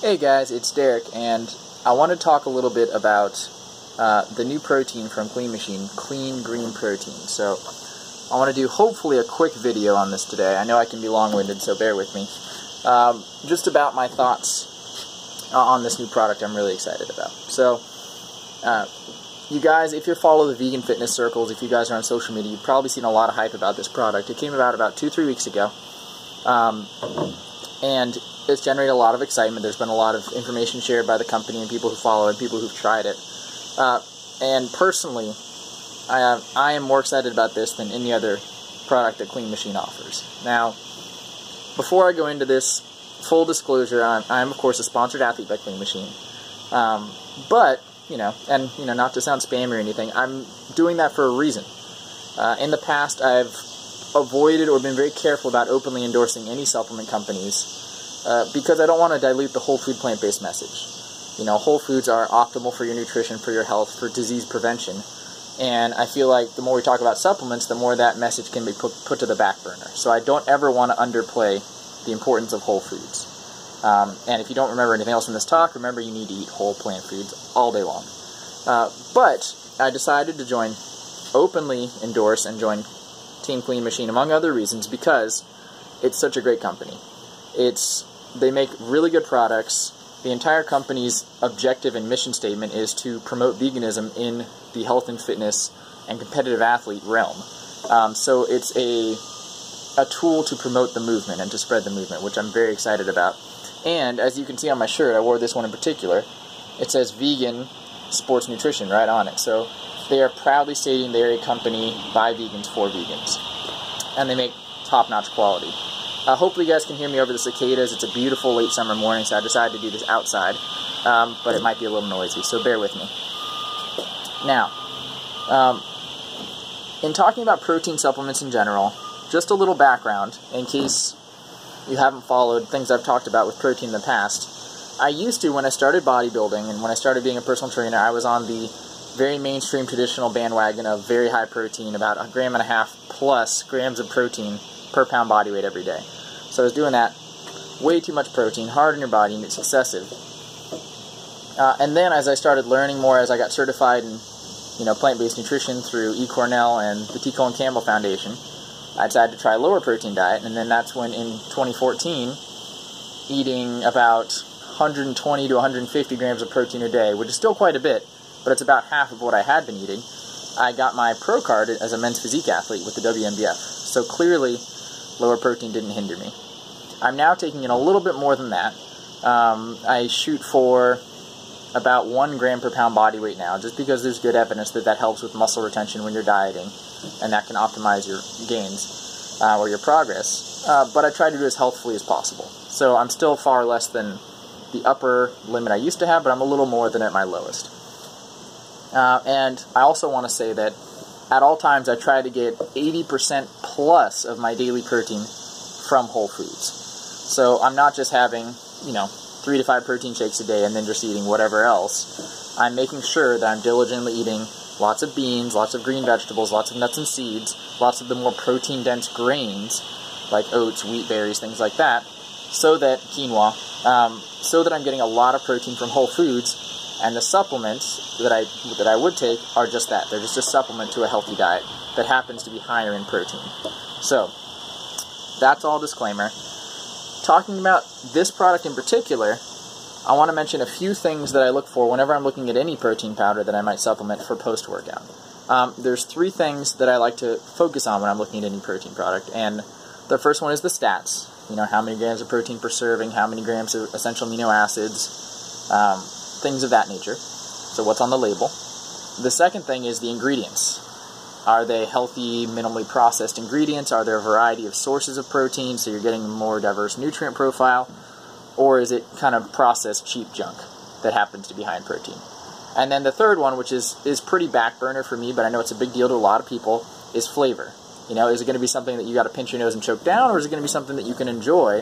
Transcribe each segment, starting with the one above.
Hey guys, it's Derek, and I want to talk a little bit about the new protein from Clean Machine, Clean Green Protein. So I want to do hopefully a quick video on this today. I know I can be long-winded, so bear with me. Just about my thoughts on this new product I'm really excited about. So you guys, if you follow the vegan fitness circles, if you guys are on social media, you've probably seen a lot of hype about this product. It came about 2-3 weeks ago, and it's generated a lot of excitement. There's been a lot of information shared by the company and people who follow it, people who've tried it. And personally, I am more excited about this than any other product that Clean Machine offers. Now, before I go into this, full disclosure, I'm of course a sponsored athlete by Clean Machine. But, not to sound spammy or anything, I'm doing that for a reason. In the past, I've avoided or been very careful about openly endorsing any supplement companies because I don't want to dilute the whole food plant-based message. Whole foods are optimal for your nutrition, for your health, for disease prevention. And I feel like the more we talk about supplements, the more that message can be put to the back burner. So I don't ever want to underplay the importance of whole foods. And if you don't remember anything else from this talk, remember you need to eat whole plant foods all day long. But I decided to openly endorse and join Team Clean Machine, among other reasons, because it's such a great company. They make really good products. The entire company's objective and mission statement is to promote veganism in the health and fitness and competitive athlete realm. So it's a tool to promote the movement and to spread the movement, which I'm very excited about. And as you can see on my shirt, I wore this one in particular, it says vegan sports nutrition right on it. So they are proudly stating they're a company by vegans for vegans. And they make top-notch quality. Hopefully you guys can hear me over the cicadas. It's a beautiful late summer morning, so I decided to do this outside. But it might be a little noisy, so bear with me. Now, in talking about protein supplements in general, just a little background in case you haven't followed things I've talked about with protein in the past. I used to, when I started bodybuilding and when I started being a personal trainer, I was on the very mainstream traditional bandwagon of very high protein, about 1.5 grams plus grams of protein per pound body weight every day. So I was doing that, way too much protein, hard on your body, and it's excessive. And then as I started learning more, as I got certified in plant-based nutrition through eCornell and the T. Colin Campbell Foundation, I decided to try a lower protein diet, and then that's when in 2014, eating about 120 to 150 grams of protein a day, which is still quite a bit, but it's about half of what I had been eating, I got my pro card as a men's physique athlete with the WNBF. So clearly, lower protein didn't hinder me. I'm now taking in a little bit more than that. I shoot for about 1 gram per pound body weight now, just because there's good evidence that helps with muscle retention when you're dieting, and that can optimize your gains or your progress. But I try to do as healthfully as possible. So I'm still far less than the upper limit I used to have, but I'm a little more than at my lowest. And I also want to say that at all times I try to get 80% plus of my daily protein from whole foods. So I'm not just having, 3 to 5 protein shakes a day and then just eating whatever else. I'm making sure that I'm diligently eating lots of beans, lots of green vegetables, lots of nuts and seeds, lots of the more protein-dense grains, like oats, wheat, berries, things like that, so that I'm getting a lot of protein from whole foods. And the supplements that I would take are just that. They're just a supplement to a healthy diet that happens to be higher in protein. So, that's all disclaimer. Talking about this product in particular, I want to mention a few things that I look for whenever I'm looking at any protein powder that I might supplement for post-workout. There's 3 things that I like to focus on when I'm looking at any protein product, and the first one is the stats. How many grams of protein per serving, how many grams of essential amino acids, things of that nature. So what's on the label. The second thing is the ingredients. Are they healthy, minimally processed ingredients? Are there a variety of sources of protein, so you're getting a more diverse nutrient profile? Or is it kind of processed cheap junk that happens to be high in protein? And then the third one, which is pretty back burner for me, but I know it's a big deal to a lot of people, is flavor. Is it going to be something that you got to pinch your nose and choke down, or is it going to be something that you can enjoy,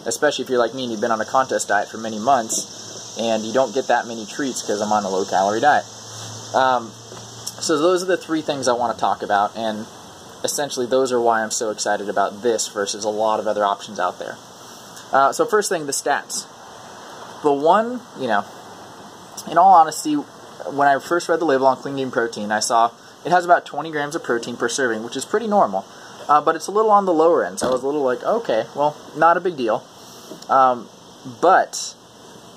especially if you're like me and you've been on a contest diet for many months, and you don't get that many treats because I'm on a low-calorie diet. So those are the 3 things I want to talk about, and essentially those are why I'm so excited about this versus a lot of other options out there. So first thing, the stats. the one, you know, in all honesty, when I first read the label on Clean Green Protein, I saw it has about 20 grams of protein per serving, which is pretty normal. But it's a little on the lower end, so I was a little like, okay, well, not a big deal. But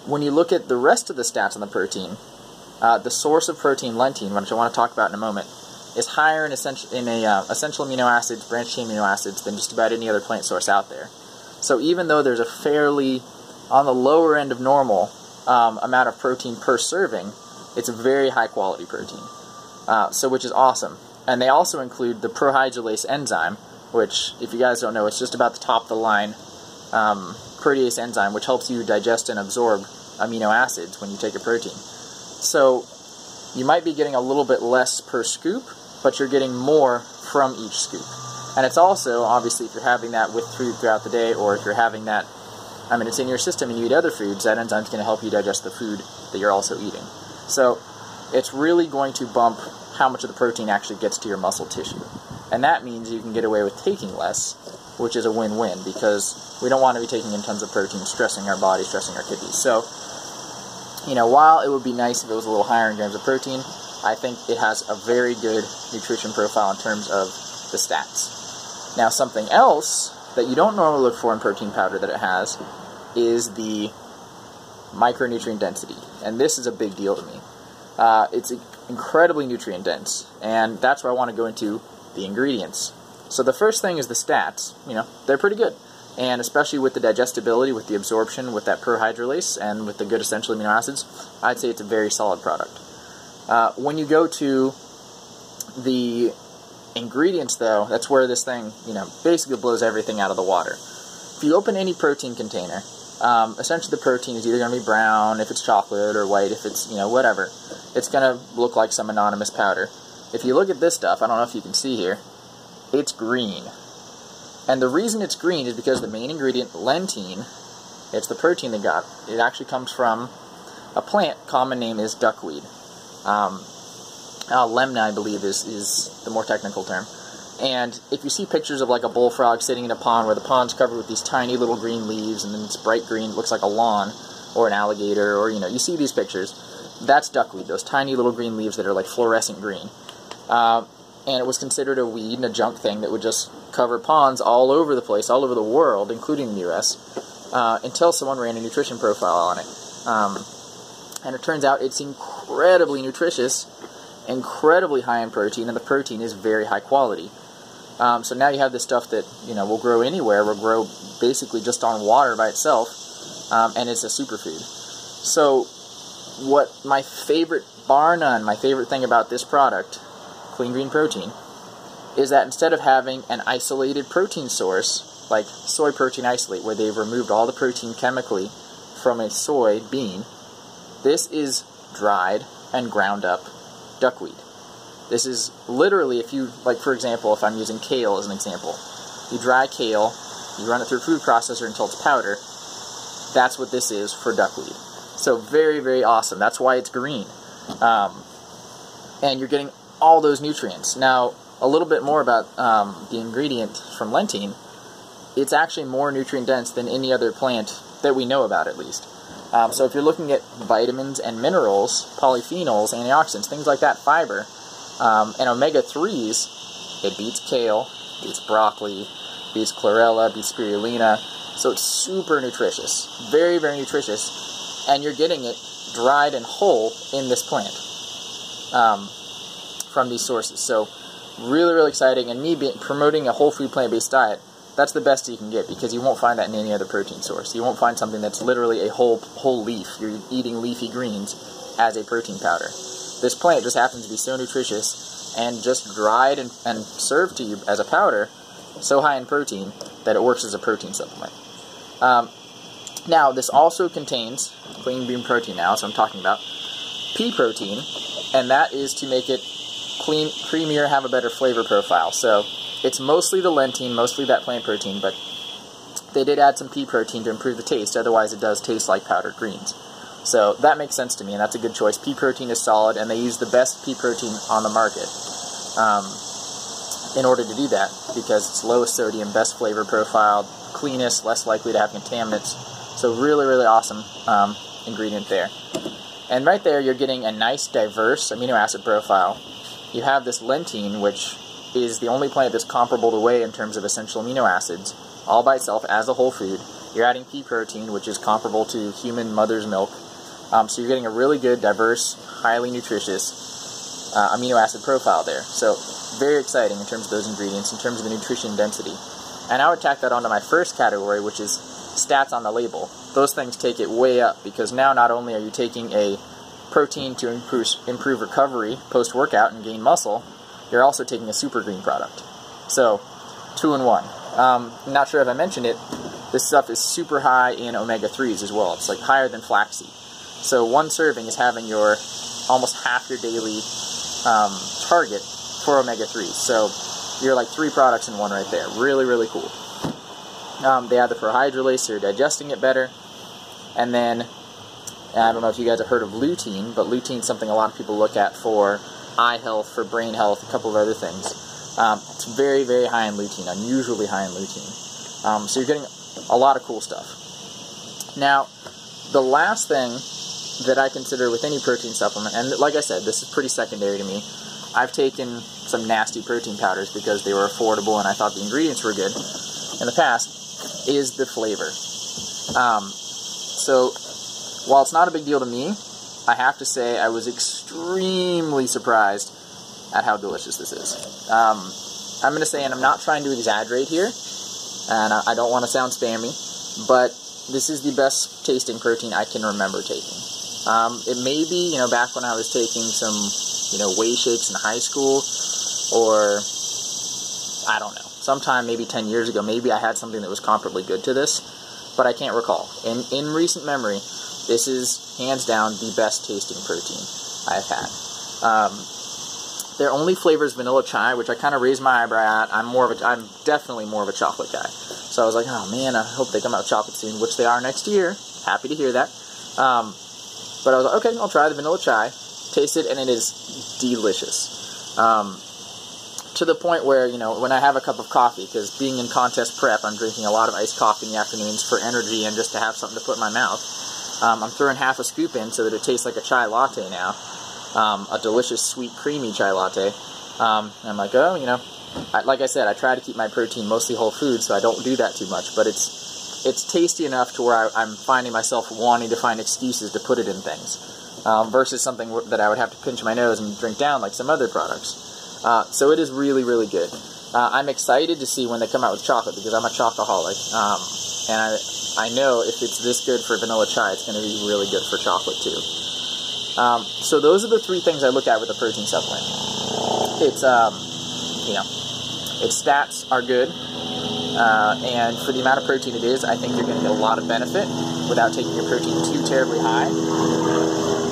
when you look at the rest of the stats on the protein, the source of protein, lentine, which I want to talk about in a moment, is higher in essential amino acids, branched chain amino acids, than just about any other plant source out there. So even though there's a fairly, on the lower end of normal, amount of protein per serving, it's a very high quality protein, which is awesome. And they also include the prohydrolase enzyme, which, if you guys don't know, it's just about the top of the line protease enzyme, which helps you digest and absorb amino acids when you take a protein. So you might be getting a little bit less per scoop, but you're getting more from each scoop. And it's also, obviously, if you're having that with food throughout the day, or if you're having that, I mean, it's in your system and you eat other foods, that enzyme's going to help you digest the food that you're also eating. So it's really going to bump how much of the protein actually gets to your muscle tissue. And that means you can get away with taking less, which is a win-win, because we don't want to be taking in tons of protein, stressing our body, stressing our kidneys. So, you know, while it would be nice if it was a little higher in grams of protein, I think it has a very good nutrition profile in terms of the stats. Now, something else that you don't normally look for in protein powder that it has is the micronutrient density. And this is a big deal to me. It's incredibly nutrient dense, and that's where I want to go into the ingredients. So the first thing is the stats. You know, they're pretty good, and especially with the digestibility, with the absorption, with that prohydrolase, and with the good essential amino acids, I'd say it's a very solid product. When you go to the ingredients, though, that's where this thing, you know, basically blows everything out of the water. If you open any protein container, essentially the protein is either going to be brown if it's chocolate, or white if it's, you know, whatever. It's going to look like some anonymous powder. If you look at this stuff, I don't know if you can see here, it's green. And the reason it's green is because the main ingredient, lentine, it's the protein they got. It actually comes from a plant, common name is duckweed. Lemna, I believe, is the more technical term. And if you see pictures of like a bullfrog sitting in a pond where the pond's covered with these tiny little green leaves, and then it's bright green, it looks like a lawn, or an alligator, or, you know, you see these pictures, that's duckweed, those tiny little green leaves that are like fluorescent green. And it was considered a weed and a junk thing that would just cover ponds all over the place, all over the world, including the U.S., until someone ran a nutrition profile on it. And it turns out it's incredibly nutritious, incredibly high in protein, and the protein is very high quality. So now you have this stuff that, you know, will grow anywhere, will grow basically just on water by itself, and it's a superfood. So what my favorite, bar none, my favorite thing about this product, Clean Green Protein, is that instead of having an isolated protein source, like soy protein isolate, where they've removed all the protein chemically from a soy bean, this is dried and ground up duckweed. This is literally, if you, like, for example, if I'm using kale as an example, you dry kale, you run it through a food processor until it's powder. That's what this is for duckweed. So very, very awesome. That's why it's green. And you're getting all those nutrients. Now, a little bit more about the ingredient from lentine. It's actually more nutrient dense than any other plant that we know about, at least. So if you're looking at vitamins and minerals, polyphenols, antioxidants, things like that, fiber, and omega-3s, it beats kale, beats broccoli, beats chlorella, beats spirulina. So it's super nutritious, very, very nutritious, and you're getting it dried and whole in this plant from these sources. So really, really exciting, and me promoting a whole food plant-based diet, that's the best you can get, because you won't find that in any other protein source. You won't find something that's literally a whole leaf. You're eating leafy greens as a protein powder. This plant just happens to be so nutritious and just dried and served to you as a powder, so high in protein that it works as a protein supplement. Now, this also contains Clean Green Protein now, so I'm talking about pea protein, and that is to make it clean, creamier, have a better flavor profile. So it's mostly the lentine, mostly that plant protein, but they did add some pea protein to improve the taste. Otherwise, it does taste like powdered greens. So that makes sense to me, and that's a good choice. Pea protein is solid, and they use the best pea protein on the market in order to do that, because it's lowest sodium, best flavor profile, cleanest, less likely to have contaminants. So So really, really awesome ingredient there. And right there, you're getting a nice, diverse amino acid profile. You have this lentine, which is the only plant that's comparable to whey in terms of essential amino acids, all by itself as a whole food. You're adding pea protein, which is comparable to human mother's milk. So you're getting a really good, diverse, highly nutritious amino acid profile there. So very exciting in terms of those ingredients, in terms of the nutrition density. And I would tack that onto my first category, which is stats on the label. Those things take it way up, because now not only are you taking a protein to improve recovery post-workout and gain muscle, you're also taking a super green product. So 2-in-1. Not sure if I mentioned it, this stuff is super high in omega-3s as well. It's like higher than flaxseed. So one serving is having your almost half your daily target for omega-3s. So you're like 3 products in one right there. Really, really cool. They add the prohydrolase, so you're digesting it better. And then, I don't know if you guys have heard of lutein, but lutein is something a lot of people look at for eye health, for brain health, a couple of other things. It's very, very high in lutein, unusually high in lutein. So you're getting a lot of cool stuff. Now, the last thing that I consider with any protein supplement, and like I said, this is pretty secondary to me. I've taken some nasty protein powders because they were affordable and I thought the ingredients were good in the past, is the flavor. So, while it's not a big deal to me, I have to say I was extremely surprised at how delicious this is. I'm going to say, and I'm not trying to exaggerate here, and I don't want to sound spammy, but this is the best tasting protein I can remember taking. It may be, back when I was taking some, whey shakes in high school, or, I don't know, sometime maybe 10 years ago, maybe I had something that was comparably good to this, but I can't recall. In recent memory, this is, hands down, the best tasting protein I've had. Their only flavor is vanilla chai, which I kind of raised my eyebrow at. I'm definitely more of a chocolate guy. So I was like, oh man, I hope they come out with chocolate soon, which they are next year. Happy to hear that. But I was like, okay, I'll try the vanilla chai. Taste it, and it is delicious. To the point where, when I have a cup of coffee, because being in contest prep, I'm drinking a lot of iced coffee in the afternoons for energy and just to have something to put in my mouth. I'm throwing half a scoop in so that it tastes like a chai latte now. A delicious, sweet, creamy chai latte. And I'm like, oh, like I said, I try to keep my protein mostly whole food, so I don't do that too much. But it's tasty enough to where I'm finding myself wanting to find excuses to put it in things, versus something that I would have to pinch my nose and drink down like some other products. So it is really, really good. I'm excited to see when they come out with chocolate, because I'm a chocoholic. And I know if it's this good for vanilla chai, it's going to be really good for chocolate too. So those are the 3 things I look at with a protein supplement. It's, its stats are good, and for the amount of protein it is, I think you're going to get a lot of benefit without taking your protein too terribly high.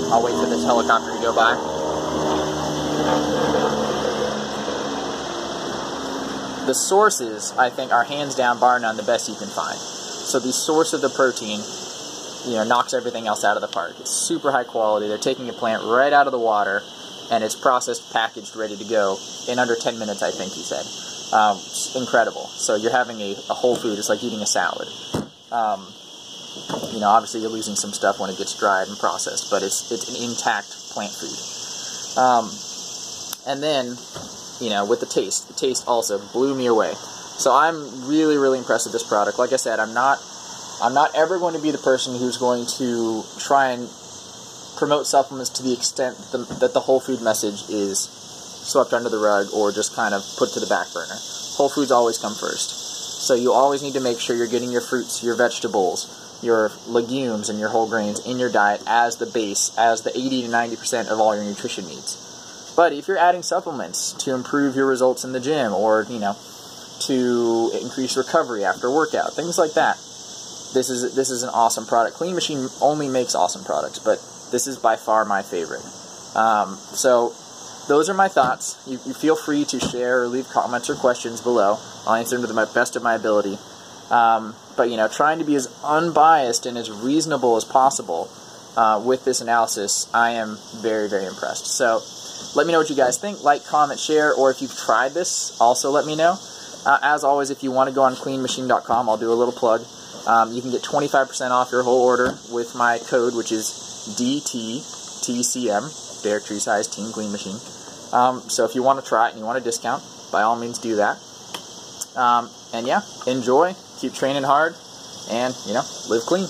I'll wait for this helicopter to go by. The sources, I think, are hands down, bar none, the best you can find. So the source of the protein, knocks everything else out of the park. It's super high quality. They're taking a plant right out of the water, and it's processed, packaged, ready to go in under 10 minutes, I think he said. It's incredible. So you're having a whole food. It's like eating a salad. Obviously you're losing some stuff when it gets dried and processed, but it's an intact plant food. And then, with the taste also blew me away. So I'm really, really impressed with this product. Like I said, I'm not ever going to be the person who's going to try and promote supplements to the extent that the whole food message is swept under the rug or just kind of put to the back burner. Whole foods always come first. So you always need to make sure you're getting your fruits, your vegetables, your legumes, and your whole grains in your diet as the base, as the 80 to 90% of all your nutrition needs. But if you're adding supplements to improve your results in the gym, or, to increase recovery after workout, things like that, this is an awesome product. Clean Machine only makes awesome products, but this is by far my favorite. So those are my thoughts. You feel free to share or leave comments or questions below. I'll answer them to the best of my ability. But, trying to be as unbiased and as reasonable as possible with this analysis, I am very, very impressed. So let me know what you guys think. Like, comment, share, or if you've tried this, also let me know. As always, if you want to go on cleanmachine.com, I'll do a little plug. You can get 25% off your whole order with my code, which is DTTCM, Derek Tree Size Team Clean Machine. So if you want to try it and you want a discount, by all means do that. And yeah, enjoy, keep training hard, and, live clean.